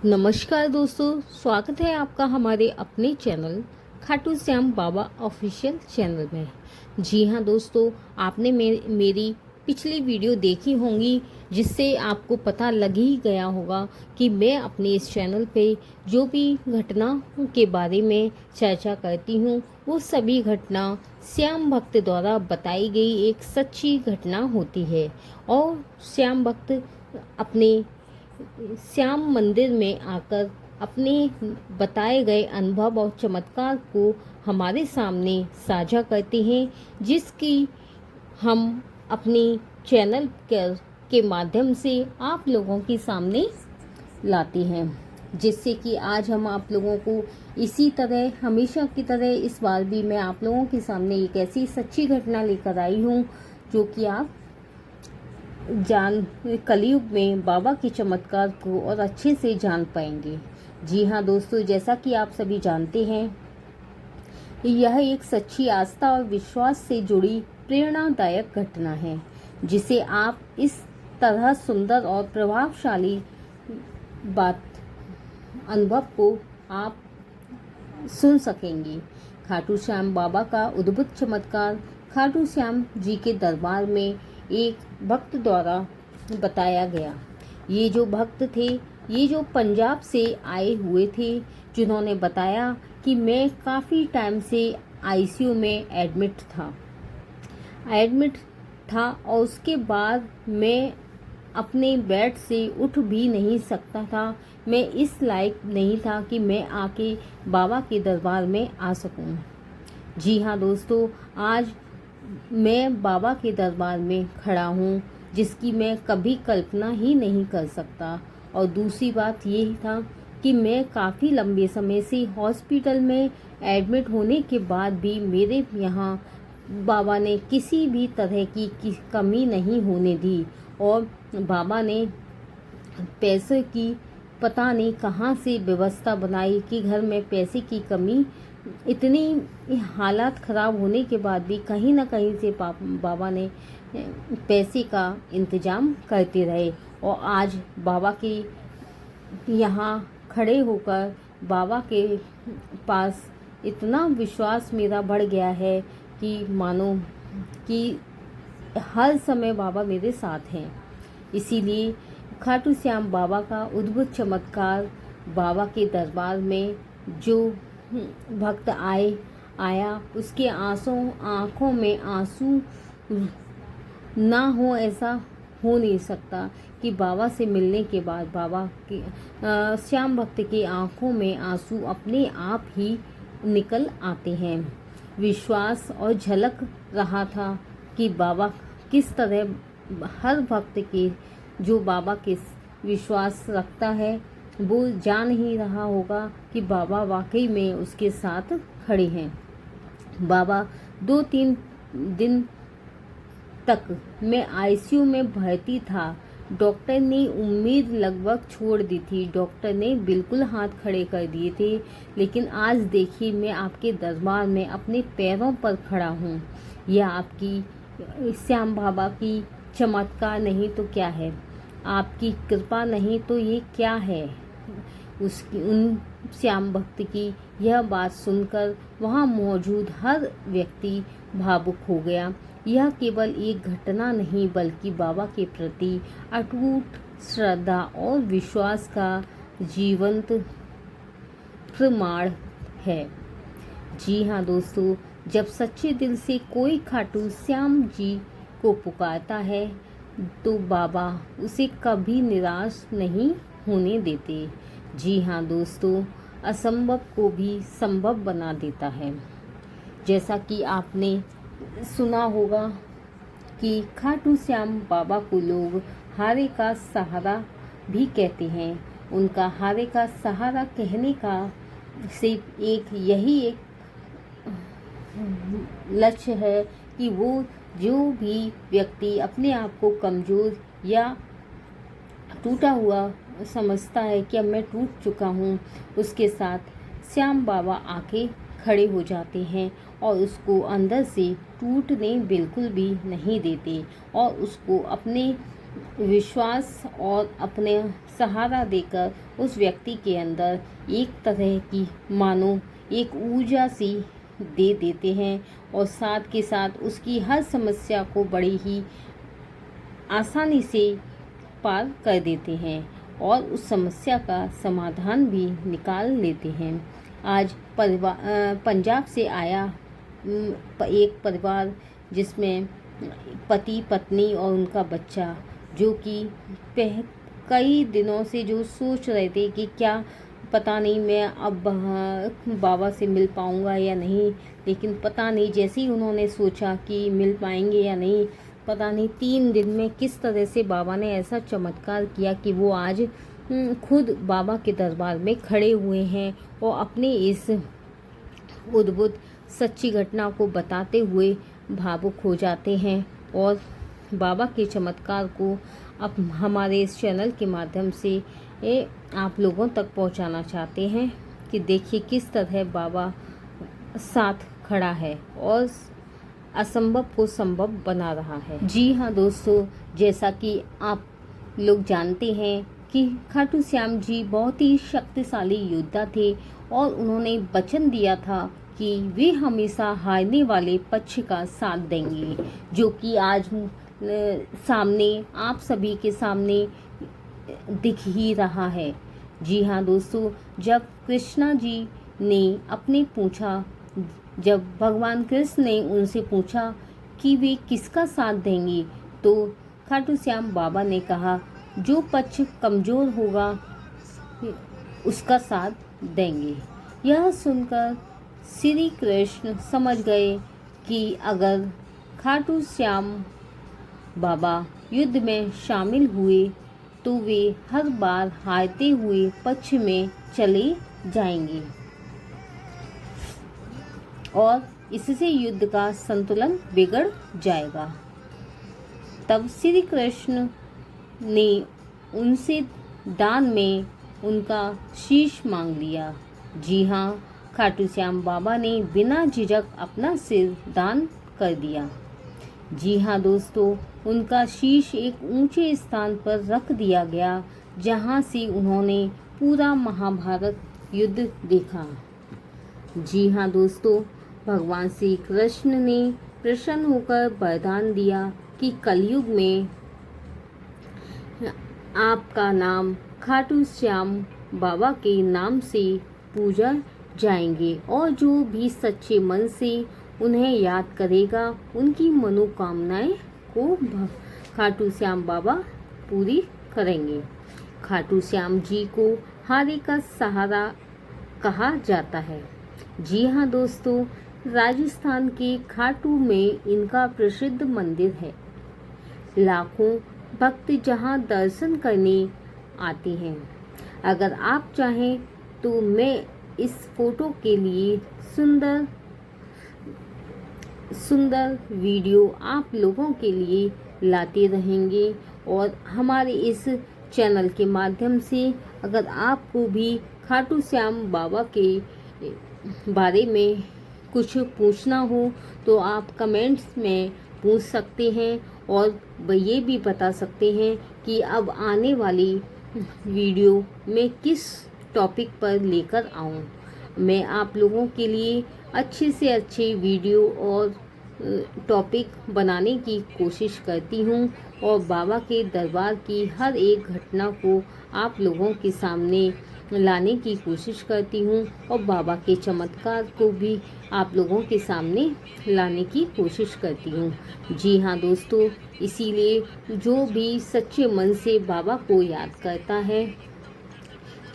नमस्कार दोस्तों, स्वागत है आपका हमारे अपने चैनल खाटू श्याम बाबा ऑफिशियल चैनल में। जी हाँ दोस्तों, आपने मेरी पिछली वीडियो देखी होंगी जिससे आपको पता लग ही गया होगा कि मैं अपने इस चैनल पे जो भी घटना के बारे में चर्चा करती हूँ वो सभी घटना श्याम भक्त द्वारा बताई गई एक सच्ची घटना होती है। और श्याम भक्त अपने श्याम मंदिर में आकर अपने बताए गए अनुभव और चमत्कार को हमारे सामने साझा करते हैं, जिसकी हम अपनी चैनल के माध्यम से आप लोगों के सामने लाते हैं, जिससे कि आज हम आप लोगों को इसी तरह हमेशा की तरह इस बार भी मैं आप लोगों के सामने एक ऐसी सच्ची घटना लेकर आई हूँ जो कि आप कलयुग में बाबा के चमत्कार को और अच्छे से जान पाएंगे। जी हाँ दोस्तों, जैसा कि आप सभी जानते हैं, यह एक सच्ची आस्था और विश्वास से जुड़ी प्रेरणादायक घटना है जिसे आप इस तरह सुंदर और प्रभावशाली बात अनुभव को आप सुन सकेंगे। खाटू श्याम बाबा का अद्भुत चमत्कार खाटू श्याम जी के दरबार में एक भक्त द्वारा बताया गया। ये जो भक्त थे, ये जो पंजाब से आए हुए थे, जिन्होंने बताया कि मैं काफ़ी टाइम से आईसीयू में एडमिट था और उसके बाद मैं अपने बेड से उठ भी नहीं सकता था। मैं इस लायक नहीं था कि मैं आके बाबा के दरबार में आ सकूं। जी हाँ दोस्तों, आज मैं बाबा के दरबार में खड़ा हूँ, जिसकी मैं कभी कल्पना ही नहीं कर सकता। और दूसरी बात ये था कि मैं काफ़ी लंबे समय से हॉस्पिटल में एडमिट होने के बाद भी मेरे यहाँ बाबा ने किसी भी तरह की कमी नहीं होने दी। और बाबा ने पैसे की पता नहीं कहाँ से व्यवस्था बनाई कि घर में पैसे की कमी, इतनी हालात ख़राब होने के बाद भी कहीं ना कहीं से बाबा ने पैसे का इंतज़ाम करते रहे। और आज बाबा के यहाँ खड़े होकर बाबा के पास इतना विश्वास मेरा बढ़ गया है कि मानो कि हर समय बाबा मेरे साथ हैं। इसीलिए खाटू श्याम बाबा का अद्भुत चमत्कार, बाबा के दरबार में जो भक्त आया उसके आँखों में आंसू ना हो, ऐसा हो नहीं सकता कि बाबा से मिलने के बाद बाबा के श्याम भक्त की आँखों में आंसू अपने आप ही निकल आते हैं। विश्वास और झलक रहा था कि बाबा किस तरह हर भक्त के जो बाबा के विश्वास रखता है वो जान ही रहा होगा कि बाबा वाकई में उसके साथ खड़े हैं। बाबा 2-3 दिन तक मैं आईसीयू में भर्ती था। डॉक्टर ने उम्मीद लगभग छोड़ दी थी, डॉक्टर ने बिल्कुल हाथ खड़े कर दिए थे। लेकिन आज देखिए, मैं आपके दरबार में अपने पैरों पर खड़ा हूँ। यह आपकी श्याम बाबा की चमत्कार नहीं तो क्या है, आपकी कृपा नहीं तो ये क्या है। उन श्याम भक्त की यह बात सुनकर वहाँ मौजूद हर व्यक्ति भावुक हो गया। यह केवल एक घटना नहीं बल्कि बाबा के प्रति अटूट श्रद्धा और विश्वास का जीवंत प्रमाण है। जी हाँ दोस्तों, जब सच्चे दिल से कोई खाटू श्याम जी को पुकारता है तो बाबा उसे कभी निराश नहीं होने देते। जी हाँ दोस्तों, असंभव को भी संभव बना देता है। जैसा कि आपने सुना होगा कि खाटू श्याम बाबा को लोग हारे का सहारा भी कहते हैं। उनका हारे का सहारा कहने का सिर्फ यही एक लक्ष्य है कि वो जो भी व्यक्ति अपने आप को कमज़ोर या टूटा हुआ समझता है कि अब मैं टूट चुका हूँ, उसके साथ श्याम बाबा आके खड़े हो जाते हैं और उसको अंदर से टूटने बिल्कुल भी नहीं देते और उसको अपने विश्वास और अपने सहारा देकर उस व्यक्ति के अंदर एक तरह की मानो एक ऊर्जा सी दे देते हैं और साथ के साथ उसकी हर समस्या को बड़ी ही आसानी से पार कर देते हैं और उस समस्या का समाधान भी निकाल लेते हैं। आज पंजाब से आया एक परिवार जिसमें पति पत्नी और उनका बच्चा, जो कि कई दिनों से जो सोच रहे थे कि क्या पता नहीं मैं अब बाबा से मिल पाऊँगा या नहीं, लेकिन पता नहीं जैसे ही उन्होंने सोचा कि मिल पाएंगे या नहीं, पता नहीं 3 दिन में किस तरह से बाबा ने ऐसा चमत्कार किया कि वो आज खुद बाबा के दरबार में खड़े हुए हैं और अपने इस अद्भुत सच्ची घटना को बताते हुए भावुक हो जाते हैं और बाबा के चमत्कार को अब हमारे इस चैनल के माध्यम से आप लोगों तक पहुंचाना चाहते हैं कि देखिए किस तरह बाबा साथ खड़ा है और असंभव को संभव बना रहा है। जी हाँ दोस्तों, जैसा कि आप लोग जानते हैं कि खाटू श्याम जी बहुत ही शक्तिशाली योद्धा थे और उन्होंने वचन दिया था कि वे हमेशा हारने वाले पक्ष का साथ देंगे, जो कि आज सामने आप सभी के सामने दिख ही रहा है। जी हाँ दोस्तों, जब कृष्णा जी ने अपने पूछा, जब भगवान कृष्ण ने उनसे पूछा कि वे किसका साथ देंगे, तो खाटू श्याम बाबा ने कहा जो पक्ष कमज़ोर होगा उसका साथ देंगे। यह सुनकर श्री कृष्ण समझ गए कि अगर खाटू श्याम बाबा युद्ध में शामिल हुए तो वे हर बार हारते हुए पक्ष में चले जाएंगे और इससे युद्ध का संतुलन बिगड़ जाएगा। तब श्री कृष्ण ने उनसे दान में उनका शीश मांग लिया। जी हाँ, खाटू श्याम बाबा ने बिना झिझक अपना सिर दान कर दिया। जी हाँ दोस्तों, उनका शीश एक ऊंचे स्थान पर रख दिया गया जहाँ से उन्होंने पूरा महाभारत युद्ध देखा। जी हाँ दोस्तों, भगवान श्री कृष्ण ने प्रसन्न होकर वरदान दिया कि कलयुग में आपका नाम खाटू श्याम बाबा के नाम से पूजा जाएंगे और जो भी सच्चे मन से उन्हें याद करेगा उनकी मनोकामनाएं को खाटू श्याम बाबा पूरी करेंगे। खाटू श्याम जी को हारे का सहारा कहा जाता है। जी हाँ दोस्तों, राजस्थान के खाटू में इनका प्रसिद्ध मंदिर है। लाखों भक्त जहां दर्शन करने आते हैं। अगर आप चाहें तो मैं इस फोटो के लिए सुंदर सुंदर वीडियो आप लोगों के लिए लाते रहेंगे और हमारे इस चैनल के माध्यम से अगर आपको भी खाटू श्याम बाबा के बारे में कुछ पूछना हो तो आप कमेंट्स में पूछ सकते हैं और ये भी बता सकते हैं कि अब आने वाली वीडियो में किस टॉपिक पर लेकर आऊँ। मैं आप लोगों के लिए अच्छे से अच्छे वीडियो और टॉपिक बनाने की कोशिश करती हूँ और बाबा के दरबार की हर एक घटना को आप लोगों के सामने लाने की कोशिश करती हूँ और बाबा के चमत्कार को भी आप लोगों के सामने लाने की कोशिश करती हूँ। जी हाँ दोस्तों, इसीलिए जो भी सच्चे मन से बाबा को याद करता है,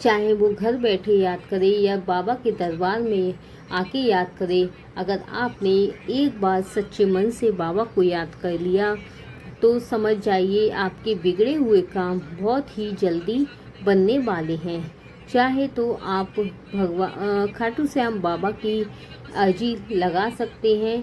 चाहे वो घर बैठे याद करे या बाबा के दरबार में आके याद करे, अगर आपने एक बार सच्चे मन से बाबा को याद कर लिया तो समझ जाइए आपके बिगड़े हुए काम बहुत ही जल्दी बनने वाले हैं। चाहे तो आप खाटू श्याम बाबा की अर्जी लगा सकते हैं,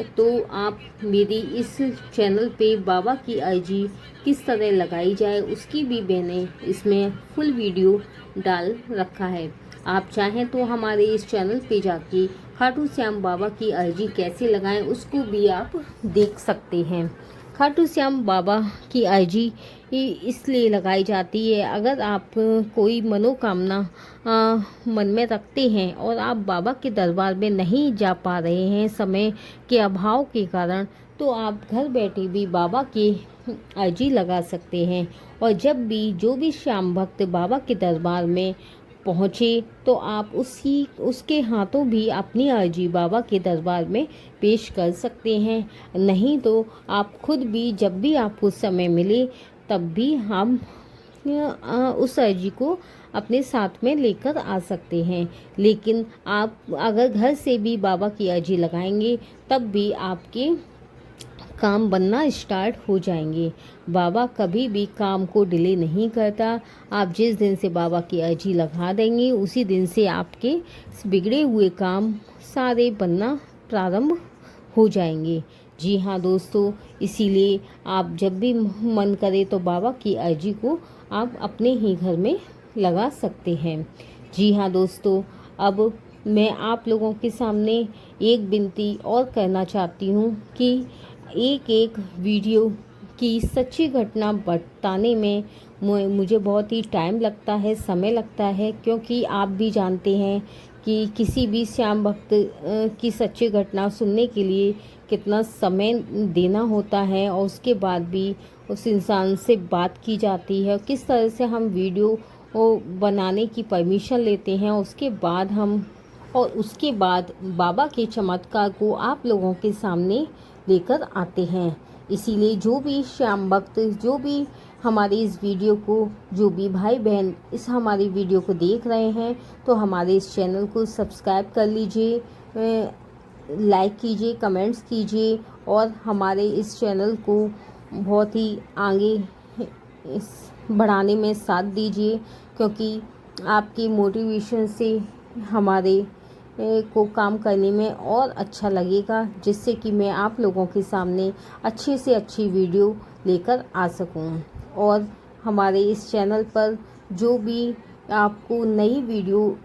तो आप मेरी इस चैनल पे बाबा की अर्जी किस तरह लगाई जाए उसकी भी मैंने इसमें फुल वीडियो डाल रखा है। आप चाहें तो हमारे इस चैनल पे जाके खाटू श्याम बाबा की अर्जी कैसे लगाएं उसको भी आप देख सकते हैं। खाटू श्याम बाबा की अर्जी इसलिए लगाई जाती है, अगर आप कोई मनोकामना मन में रखते हैं और आप बाबा के दरबार में नहीं जा पा रहे हैं समय के अभाव के कारण, तो आप घर बैठे भी बाबा की अर्जी लगा सकते हैं। और जब भी जो भी श्याम भक्त बाबा के दरबार में पहुँचे तो आप उसके हाथों भी अपनी अर्जी बाबा के दरबार में पेश कर सकते हैं। नहीं तो आप खुद भी जब भी आपको समय मिले तब भी हम उस अर्जी को अपने साथ में लेकर आ सकते हैं। लेकिन आप अगर घर से भी बाबा की अर्जी लगाएंगे तब भी आपके काम बनना स्टार्ट हो जाएंगे। बाबा कभी भी काम को डिले नहीं करता। आप जिस दिन से बाबा की अर्जी लगा देंगे उसी दिन से आपके बिगड़े हुए काम सारे बनना प्रारंभ हो जाएंगे। जी हाँ दोस्तों, इसीलिए आप जब भी मन करे तो बाबा की अर्जी को आप अपने ही घर में लगा सकते हैं। जी हाँ दोस्तों, अब मैं आप लोगों के सामने एक विनती और करना चाहती हूँ कि एक वीडियो की सच्ची घटना बताने में मुझे बहुत ही टाइम लगता है, समय लगता है, क्योंकि आप भी जानते हैं कि किसी भी श्याम भक्त की सच्ची घटना सुनने के लिए कितना समय देना होता है और उसके बाद भी उस इंसान से बात की जाती है, किस तरह से हम वीडियो बनाने की परमिशन लेते हैं, उसके बाद बाबा के चमत्कार को आप लोगों के सामने लेकर आते हैं। इसीलिए जो भी श्याम भक्त, जो भी हमारे इस वीडियो को, जो भी भाई बहन इस हमारी वीडियो को देख रहे हैं, तो हमारे इस चैनल को सब्सक्राइब कर लीजिए, लाइक कीजिए, कमेंट्स कीजिए और हमारे इस चैनल को बहुत ही आगे बढ़ाने में साथ दीजिए, क्योंकि आपकी मोटिवेशन से हमारे को काम करने में और अच्छा लगेगा, जिससे कि मैं आप लोगों के सामने अच्छी से अच्छी वीडियो लेकर आ सकूं। और हमारे इस चैनल पर जो भी आपको नई वीडियो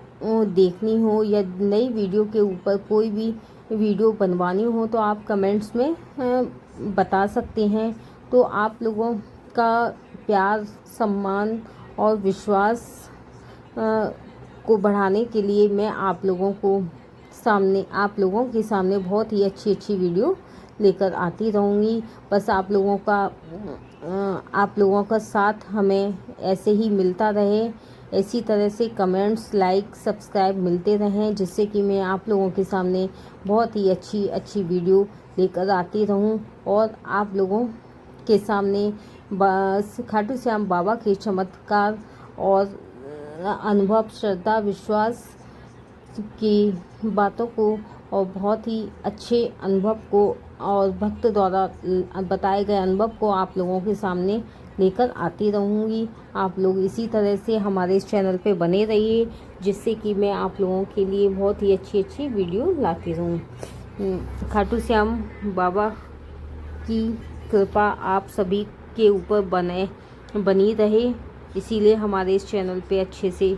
देखनी हो या नई वीडियो के ऊपर कोई भी वीडियो बनवानी हो तो आप कमेंट्स में बता सकते हैं। तो आप लोगों का प्यार, सम्मान और विश्वास को बढ़ाने के लिए मैं आप लोगों के सामने बहुत ही अच्छी वीडियो लेकर आती रहूँगी। बस आप लोगों का साथ हमें ऐसे ही मिलता रहे, इसी तरह से कमेंट्स, लाइक, सब्सक्राइब मिलते रहें, जिससे कि मैं आप लोगों के सामने बहुत ही अच्छी वीडियो लेकर आती रहूं और आप लोगों के सामने बस खाटू श्याम बाबा के चमत्कार और अनुभव, श्रद्धा, विश्वास की बातों को और बहुत ही अच्छे अनुभव को और भक्त द्वारा बताए गए अनुभव को आप लोगों के सामने लेकर आती रहूँगी। आप लोग इसी तरह से हमारे इस चैनल पे बने रहिए, जिससे कि मैं आप लोगों के लिए बहुत ही अच्छी वीडियो लाती रहूँ। खाटू श्याम बाबा की कृपा आप सभी के ऊपर बनी रहे, इसीलिए हमारे इस चैनल पे अच्छे से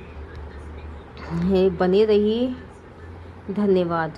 बने रहिए। धन्यवाद।